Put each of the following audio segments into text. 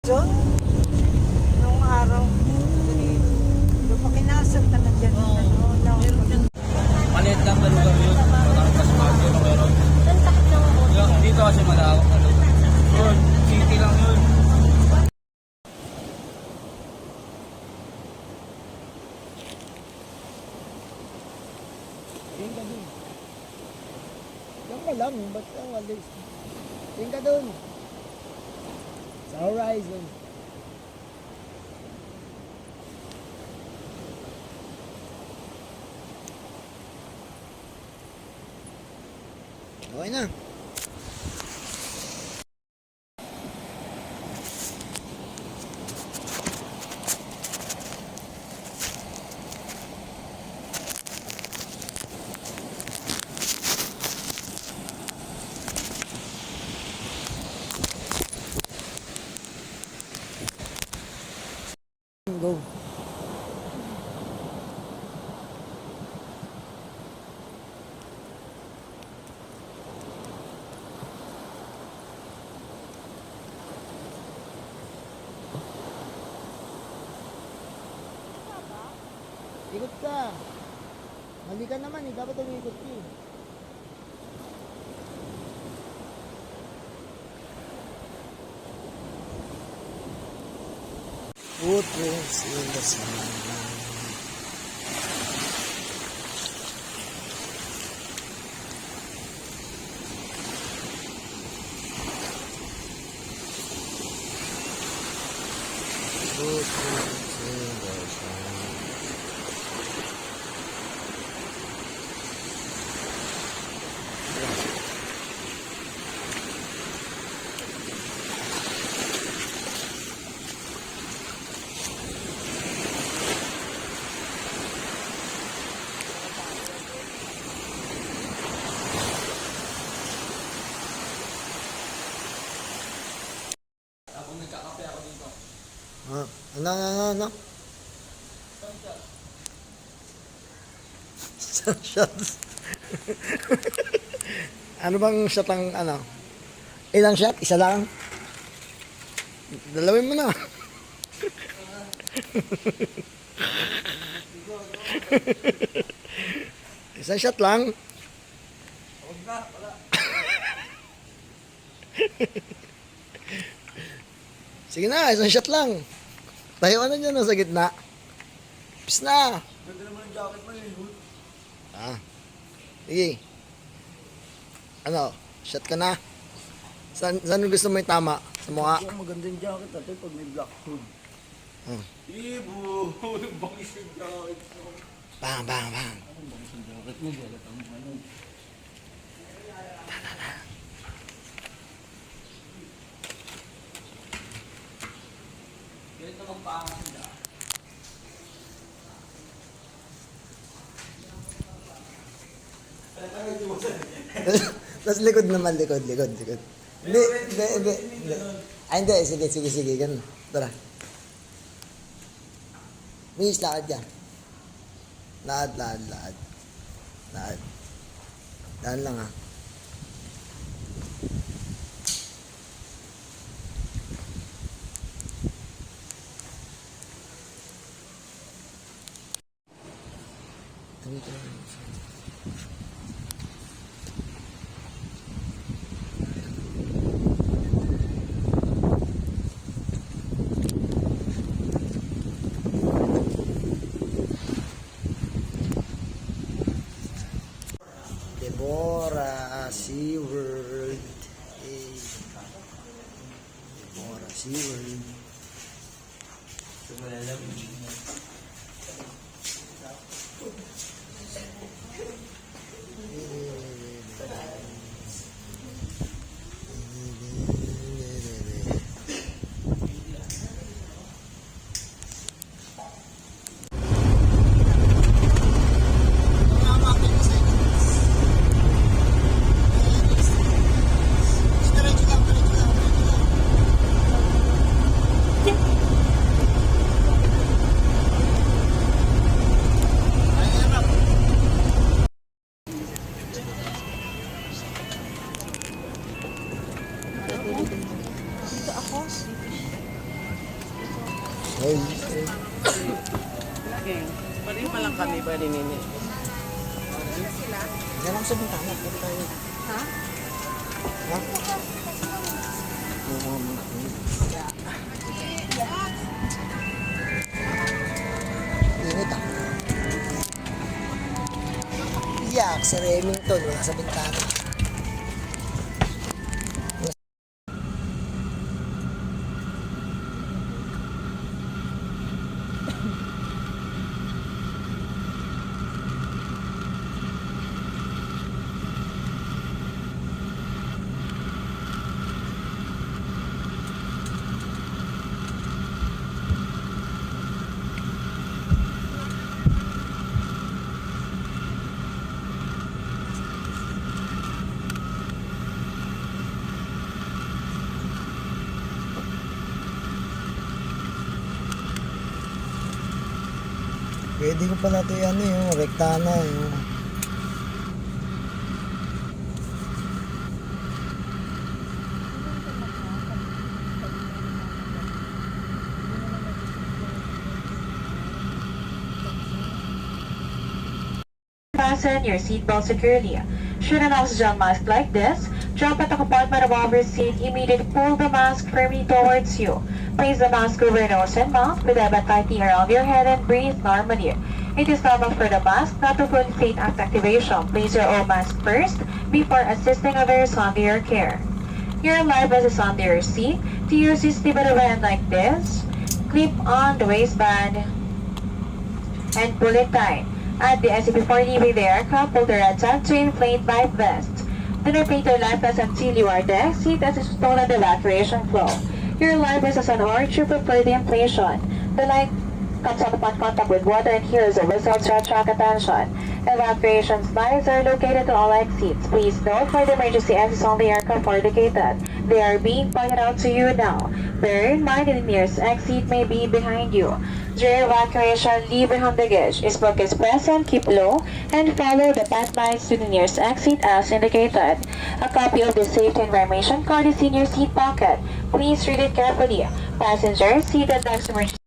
John, nung araw, doon pa kinasag na nandiyan. Maliit lang na lugar yun. Matangkas Baguio na meron. Dito kasi malawak na lugar. Yun, city lang yun. Tingin ka dun. Diyan ka lang, ba't ka walis? Tingin ka dun. Sa horizon. Okay na. Go. Ikot ka. Mali ka naman eh. Dapat umikot ka eh. Footprints in the sand. Footprints in the sand. Ako nagkakape ako dito. Ano? Shots. Ano bang shot ang ano? Ilang shot? Isa lang? Dalawin mo na. Isang shot lang. Huwag na, wala. Sige na, isang shot lang. Tayo ano dyan sa gitna. Pis na. Ganda naman ang jacket mo yun. Ah. Sige. Ano? Shot ka na. Saan gusto mo yung tama? Sa mukha? Ang magandang jacket natin pag may black hood. Ibo! Bangis yung jacket mo. Bang, bang, bang. Anong bangis yung jacket mo? Balat ang ano. Ganito magpaangas yung jacket. Tapos likod naman, likod. Hindi. Ay, hindi. Sige. Ganun. Tara. Miss, lakad ka. Lakad. Daan lang ha. Deborah SeaWorld. Hey. Deborah SeaWorld. Oy. Parin pa lang kami, pwede nini. Yan ang sabihin tayo. Pwede tayo. Ha? Ha? Init ah. Yak, si Remington. Wala sa bintana. Pwede ko pala ito yan yung rektana yung Fasten your seatbelt securely. Should an oxygen mask like this drop at the compartment above your seat, immediately pull the mask firmly towards you. Place the mask over your nose and mouth with the band tightly around your head and breathe normally. It is normal for the mask not to fully fade after activation. Place your own mask first before assisting others under your care. Your life vest is under your seat. To use this, slip it around like this. Clip on the waistband and pull it tight. At the exit before leaving the aircraft, pull the red tab to inflate life vest. Do not inflate your life vest until you are at the exit as is installed on the evacuation flow. Your life vest is an orange to prepare the inflation. The light comes out upon contact with water and here is a whistle to attract attention. Evacuation slides are located to all exits. Please note where the emergency exits on the aircraft are located. They are being pointed out to you now. Bear in mind that the nearest exit may be behind you. During evacuation, leave behind the luggage. Smoke is present, keep low, and follow the path lines to the nearest exit as indicated. A copy of the safety information card is in your seat pocket. Please read it carefully. Passengers, seated next to emergency.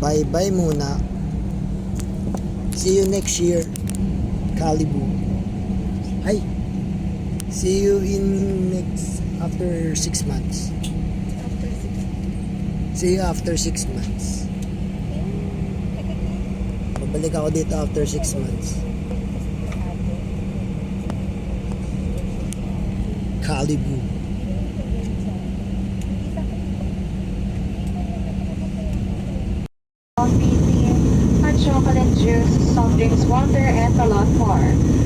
bye-bye muna. See you next year. Kalibu. Hi. See you in next after 6 months. See you after 6 months. Babalik ako dito after 6 months. Kalibu. Hot chocolate juice, soft drinks, water, and a lot more.